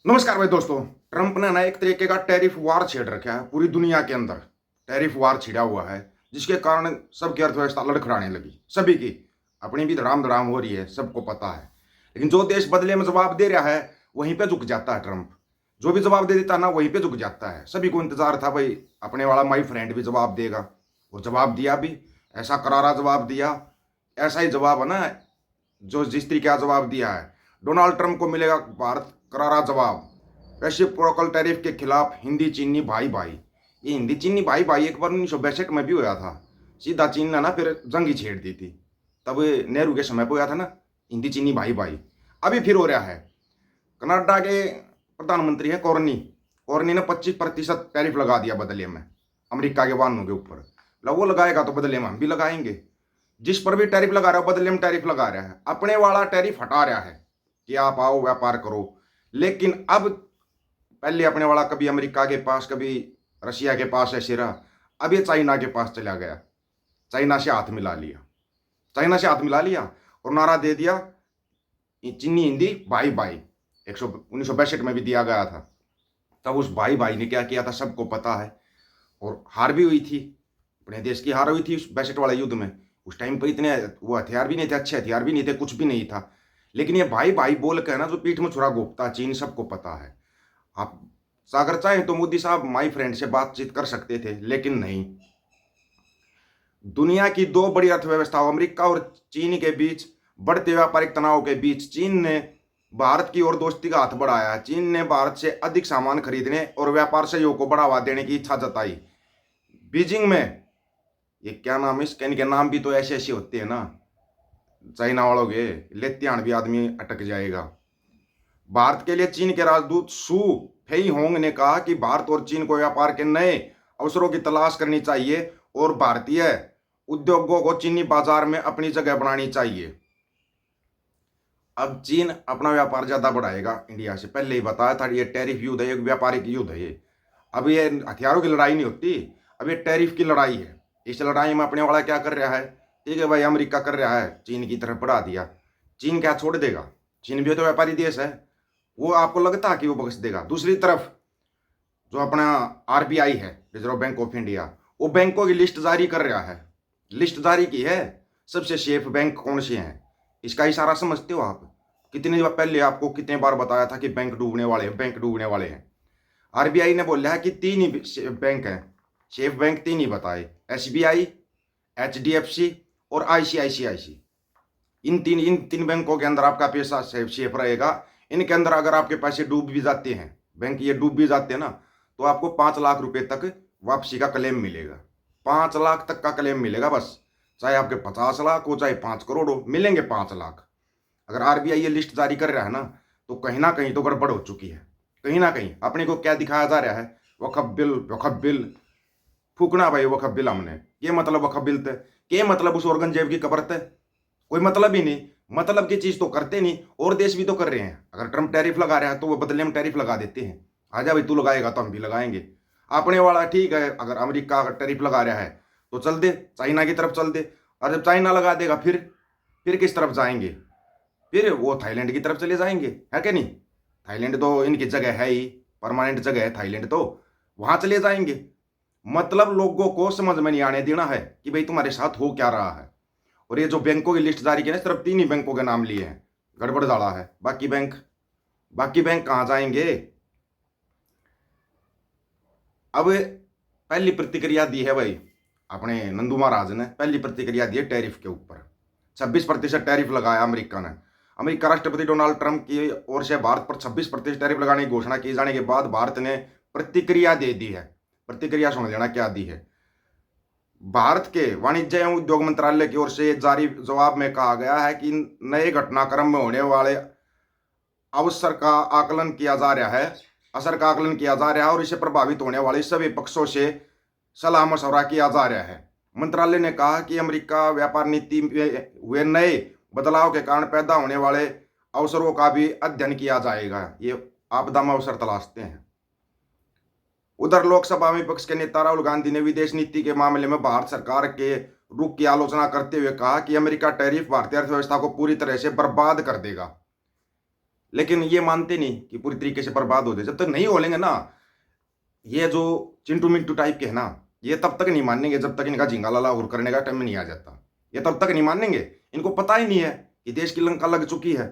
नमस्कार भाई दोस्तों। ट्रंप ने ना एक तरीके का टैरिफ वार छेड़ रखा है। पूरी दुनिया के अंदर टैरिफ वार छिड़ा हुआ है, जिसके कारण सबकी अर्थव्यवस्था लड़खड़ाने लगी। सभी की अपनी भी धड़ाम धड़ाम हो रही है, सबको पता है। लेकिन जो देश बदले में जवाब दे रहा है वहीं पे झुक जाता है ट्रंप। जो भी जवाब दे देता है ना वहीं पे झुक जाता है। सभी को इंतजार था भाई अपने वाला माई फ्रेंड भी जवाब देगा, और जवाब दिया भी। ऐसा करारा जवाब दिया, ऐसा ही जवाब है ना जो जिस तरीके का जवाब दिया है। डोनाल्ड ट्रंप को मिलेगा भारत करारा जवाब। रेसिप्रोकल टैरिफ के खिलाफ हिंदी चीनी भाई भाई। ये हिंदी चीनी भाई भाई एक बार 1962 में भी हुआ था। सीधा चीन ने ना फिर जंग ही छेड़ दी थी। तब नेहरू के समय पर हुआ था ना हिंदी चीनी भाई भाई। अभी फिर हो रहा है। कनाडा के प्रधानमंत्री हैं कॉर्नी। कॉर्नी ने 25% टैरिफ लगा दिया बदले में अमेरिका के वाहनों के ऊपर। वो लगाएगा तो बदले में हम भी लगाएंगे। जिस पर भी टैरिफ लगा रहा है बदले में टैरिफ लगा रहा है। अपने वाला टैरिफ हटा रहा है कि आप आओ व्यापार करो। लेकिन अब पहले अपने वाला कभी अमेरिका के पास कभी रशिया के पास ऐसे रहा, अब ये चाइना के पास चला गया। चाइना से हाथ मिला लिया, चाइना से हाथ मिला लिया और नारा दे दिया चीनी हिंदी भाई भाई। 1962 में भी दिया गया था। तब उस भाई भाई ने क्या किया था सबको पता है, और हार भी हुई थी। अपने देश की हार हुई थी उस 62 वाले युद्ध में। उस टाइम पर इतने वो हथियार भी नहीं थे, अच्छे हथियार भी नहीं थे, कुछ भी नहीं था। लेकिन ये भाई भाई बोल के ना जो पीठ में छुरा घोंपता चीन, सबको पता है। आप अगर चाहें तो मोदी साहब माई फ्रेंड से बातचीत कर सकते थे, लेकिन नहीं। दुनिया की दो बड़ी अर्थव्यवस्थाओं अमेरिका और चीन के बीच बढ़ते व्यापारिक तनाव के बीच चीन ने भारत की ओर दोस्ती का हाथ बढ़ाया है। चीन ने भारत से अधिक सामान खरीदने और व्यापार सहयोग को बढ़ावा देने की इच्छा जताई। बीजिंग में ये क्या नाम है इसके, इनके नाम भी तो ऐसे ऐसे होते हैं ना चाइना वालों के, लेते भी आदमी अटक जाएगा। भारत के लिए चीन के राजदूत सू फेई होंग ने कहा कि भारत और चीन को व्यापार के नए अवसरों की तलाश करनी चाहिए और भारतीय उद्योगों को चीनी बाजार में अपनी जगह बनानी चाहिए। अब चीन अपना व्यापार ज्यादा बढ़ाएगा इंडिया से, पहले ही बताया था। ये टैरिफ युद्ध है, एक व्यापारिक युद्ध है ये। अब ये हथियारों की लड़ाई नहीं होती, अब ये टैरिफ की लड़ाई है। इस लड़ाई में अपने वाला क्या कर रहा है, ठीक है भाई अमेरिका कर रहा है चीन की तरफ बढ़ा दिया। चीन क्या छोड़ देगा? चीन भी तो व्यापारी देश है। वो आपको लगता है कि वो बख्श देगा? दूसरी तरफ जो अपना आरबीआई है, रिजर्व बैंक ऑफ इंडिया, वो बैंकों की लिस्ट जारी कर रहा है। लिस्ट जारी की है, सबसे सेफ बैंक कौन से हैं। इसका इशारा समझते हो आप? कितने बार पहले आपको कितने बार बताया था कि बैंक डूबने वाले हैं, बैंक डूबने वाले हैं। आरबीआई ने बोला है कि 3 ही बैंक हैं सेफ बैंक, 3 ही बताए, एसबीआई, एचडीएफसी और आईसीआईसीआई। इन तीन बैंकों के अंदर आपका पैसा सेफ रहेगा। इनके अंदर अगर आपके पैसे डूब भी जाते हैं, बैंक ये डूब भी जाते हैं ना, तो आपको 5 लाख रुपए तक वापसी का क्लेम मिलेगा। 5 लाख तक का क्लेम मिलेगा बस। चाहे आपके 50 लाख हो चाहे 5 करोड़ हो, मिलेंगे 5 लाख। अगर आरबीआई ये लिस्ट जारी कर रहा है तो कहीं तो गड़बड़ हो चुकी है। कहीं ना कहीं अपने को क्या दिखाया जा रहा है, वक्फ बिल फूकना भाई। वक्फ बिल हमने ये मतलब वक्फ बिल थे के मतलब उस औरंगजेब की कब्र थे, कोई मतलब ही नहीं। मतलब की चीज तो करते नहीं, और देश भी तो कर रहे हैं। अगर ट्रंप टैरिफ लगा रहा है तो वो बदले में टैरिफ लगा देते हैं। आजा भाई तू लगाएगा तो हम भी लगाएंगे। अपने वाला ठीक है, अगर अमेरिका अगर टैरिफ लगा रहा है तो चल दे चाइना की तरफ चल दे। और जब चाइना लगा देगा फिर किस तरफ जाएंगे? फिर वो थाईलैंड की तरफ चले जाएंगे, है कि नहीं? थाईलैंड तो इनकी जगह है ही, परमानेंट जगह है थाईलैंड, तो वहां चले जाएंगे। मतलब लोगों को समझ में नहीं आने देना है कि भाई तुम्हारे साथ हो क्या रहा है। और ये जो बैंकों की लिस्ट जारी की ना, सिर्फ 3 ही बैंकों के नाम लिए हैं, गड़बड़ डाला है। बाकी बैंक कहां जाएंगे? अब पहली प्रतिक्रिया दी है भाई अपने नंदू महाराज ने, पहली प्रतिक्रिया दी है टैरिफ के ऊपर। 26% टैरिफ लगाया अमेरिका ने। अमेरिका राष्ट्रपति डोनाल्ड ट्रंप की ओर से भारत पर 26% टैरिफ लगाने की घोषणा किए जाने के बाद भारत ने प्रतिक्रिया दे दी है। प्रतिक्रिया सुन लेना क्या दी है। भारत के वाणिज्य एवं उद्योग मंत्रालय की ओर से जारी जवाब में कहा गया है कि नए घटनाक्रम में होने वाले अवसर का आकलन किया जा रहा है, असर का आकलन किया जा रहा है, और इससे प्रभावित होने वाले सभी पक्षों से सलाह मशवरा किया जा रहा है। मंत्रालय ने कहा कि अमेरिका व्यापार नीति में हुए नए बदलाव के कारण पैदा होने वाले अवसरों का भी अध्ययन किया जाएगा। ये आपदा में अवसर तलाशते हैं। उधर लोकसभा में विपक्ष के नेता राहुल गांधी ने विदेश नीति के मामले में भारत सरकार के रुख की आलोचना करते हुए कहा कि अमेरिका टैरिफ भारतीय अर्थव्यवस्था को पूरी तरह से बर्बाद कर देगा। लेकिन ये मानते नहीं कि पूरी तरीके से बर्बाद हो जाए। जब तक नहीं हो लेंगे ना, ये जो चिंटू मिंटू टाइप के है ना, ये तब तक नहीं मानेंगे जब तक इनका झिंगा लाला हुर करने का टाइम नहीं आ जाता। ये तब तक नहीं मानेंगे, इनको पता ही नहीं है कि देश की लंका लग चुकी है।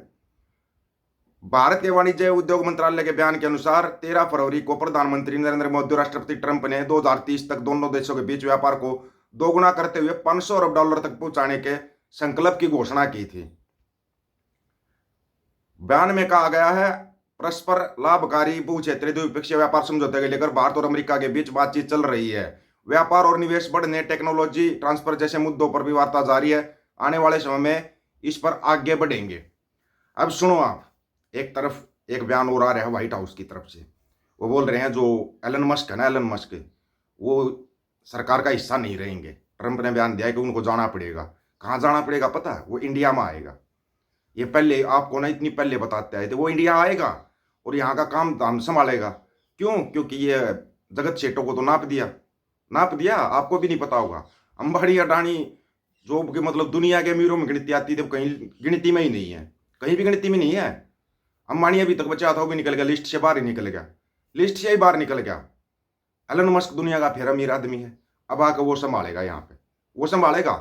भारत के वाणिज्य उद्योग मंत्रालय के बयान के अनुसार 13 फरवरी को प्रधानमंत्री नरेंद्र मोदी और राष्ट्रपति ट्रंप ने 2030 तक दोनों देशों के बीच व्यापार को दोगुना करते हुए $500 अरब तक पहुंचाने के संकल्प की घोषणा की थी। बयान में कहा गया है, परस्पर लाभकारी बहुक्षेत्रीय द्विपक्षीय व्यापार समझौते को लेकर भारत और अमेरिका के बीच बातचीत चल रही है। व्यापार और निवेश बढ़ने, टेक्नोलॉजी ट्रांसफर जैसे मुद्दों पर भी वार्ता जारी है। आने वाले समय में इस पर आगे बढ़ेंगे। अब सुनो आप, एक तरफ एक बयान और आ रहा है व्हाइट हाउस की तरफ से। वो बोल रहे हैं जो एलन मस्क है ना, एलन मस्क, वो सरकार का हिस्सा नहीं रहेंगे। ट्रंप ने बयान दिया है कि उनको जाना पड़ेगा। कहाँ जाना पड़ेगा पता है? वो इंडिया में आएगा। ये पहले आपको ना इतनी पहले बताते आए थे, वो इंडिया आएगा और यहाँ का काम धाम संभालेगा। क्यों? क्योंकि ये जगत सेठों को तो नाप दिया। आपको भी नहीं पता होगा। अंबानी अडानी जो कि मतलब दुनिया के अमीरों में गिनती आती थी, कहीं गिनती में ही नहीं है, कहीं भी गिनती में नहीं है। अंबानी अभी तक बचा था, वो भी निकल गया, लिस्ट से बाहर ही निकल गया, लिस्ट से ही बाहर निकल गया। एलन मस्क दुनिया का फिर अमीर आदमी है, अब आकर वो संभालेगा, यहाँ पे वो संभालेगा।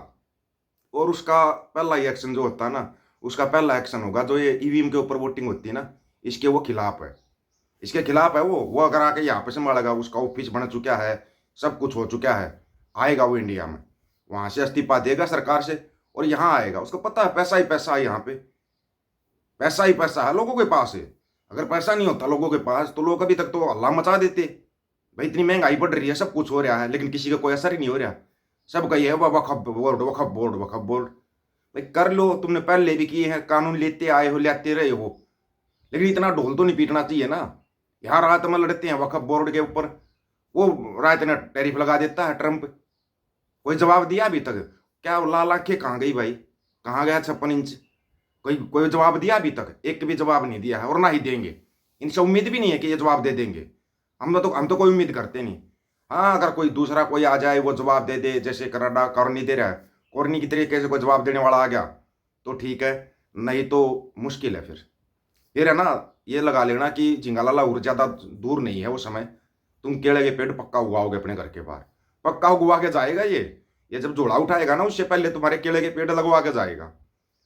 और उसका पहला ही एक्शन जो होता है ना, उसका पहला एक्शन होगा जो ये ईवीएम के ऊपर वोटिंग होती है ना, इसके वो खिलाफ है, इसके खिलाफ है वो अगर आके यहाँ पे संभालेगा। उसका ऑफिस बन चुका है, सब कुछ हो चुका है। आएगा वो इंडिया में, वहां से इस्तीफा देगा सरकार से और यहाँ आएगा। उसको पता है पैसा ही पैसा है, यहाँ पे पैसा ही पैसा है लोगों के पास है। अगर पैसा नहीं होता लोगों के पास तो लोग अभी तक तो हल्ला मचा देते। भाई इतनी महंगाई बढ़ रही है, सब कुछ हो रहा है, लेकिन किसी का कोई असर ही नहीं हो रहा। सब कही है वक्फ बोर्ड वक्फ बोर्ड वक्फ बोर्ड। भाई कर लो, तुमने पहले भी किए हैं, कानून लेते आए हो, लाते रहे हो, लेकिन इतना ढोल तो नहीं पीटना चाहिए ना। यहाँ रात में लड़ते हैं वक्फ बोर्ड के ऊपर, वो रात ने टैरिफ लगा देता है ट्रंप। कोई जवाब दिया अभी तक? क्या लाल आंखें कहाँ गई भाई? कहाँ गया 56 इंच? कोई जवाब दिया अभी तक? एक भी जवाब नहीं दिया है और ना ही देंगे। इनसे उम्मीद भी नहीं है कि ये जवाब दे देंगे। हम तो कोई उम्मीद करते नहीं। हाँ, अगर कोई दूसरा कोई आ जाए वो जवाब दे दे, जैसे कनाडा कॉर्नी दे रहा है, कॉर्नी की तरीके से कोई जवाब देने वाला आ गया तो ठीक है, नहीं तो मुश्किल है। फिर है ना, ये लगा लेना कि झिंगालाला और ज़्यादा दूर नहीं है वो समय। तुम केले के पेड़ पक्का उगाओगे अपने घर के बाहर, पक्का उगवा के जाएगा ये जब झोला उठाएगा ना, उससे पहले तुम्हारे केले के पेड़ लगवा के जाएगा।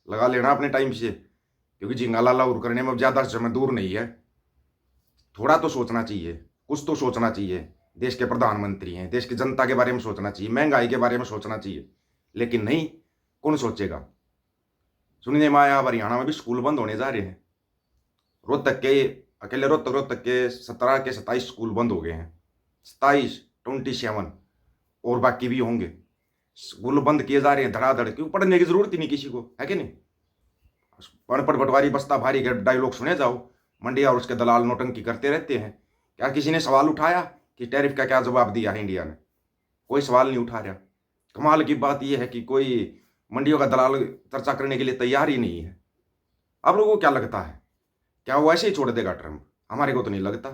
लगा लेना अपने टाइम से, क्योंकि झिंगालाला उर करने में ज़्यादा समय दूर नहीं है। थोड़ा तो सोचना चाहिए, कुछ तो सोचना चाहिए। देश के प्रधानमंत्री हैं, देश की जनता के बारे में सोचना चाहिए, महंगाई के बारे में सोचना चाहिए, लेकिन नहीं, कौन सोचेगा? सुनने में आया हरियाणा में भी स्कूल बंद होने जा रहे हैं। रोहतक के अकेले रोहतक के 17 के 27 स्कूल बंद हो गए हैं। 27 और बाकी भी होंगे। स्कूल बंद किए जा रहे हैं धड़ाधड़, क्यों? पढ़ने की जरूरत ही नहीं किसी को, है कि नहीं? अनपढ़ पटवारी बस्ता भारी के डायलॉग सुने जाओ। मंडिया और उसके दलाल नोटंकी करते रहते हैं। क्या किसी ने सवाल उठाया कि टैरिफ का क्या जवाब दिया है इंडिया ने? कोई सवाल नहीं उठा रहा। कमाल की बात यह है कि कोई मंडियों का दलाल चर्चा करने के लिए तैयार ही नहीं है। आप लोगों को क्या लगता है, क्या वो ऐसे ही छोड़ देगा ट्रंप? हमारे को तो नहीं लगता।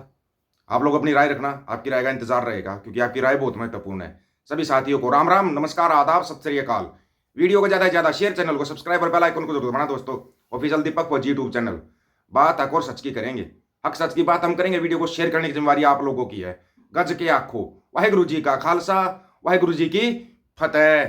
आप लोग अपनी राय रखना, आपकी राय का इंतजार रहेगा, क्योंकि आपकी राय बहुत महत्वपूर्ण है। सभी साथियों को राम राम, नमस्कार, आदाब, सत श्री अकाल। वीडियो को ज़्यादा से ज़्यादा शेयर, चैनल को सब्सक्राइब और बेल आइकन को जरूर दबाना दोस्तों। ऑफिशियल दीपक फौजी यूट्यूब चैनल। बात हक और सच की करेंगे, हक सच की बात हम करेंगे। वीडियो को शेयर करने की जिम्मेवारी आप लोगों की है। गज के आखो, वाहेगुरु जी का खालसा, वाहेगुरु जी की फतेह।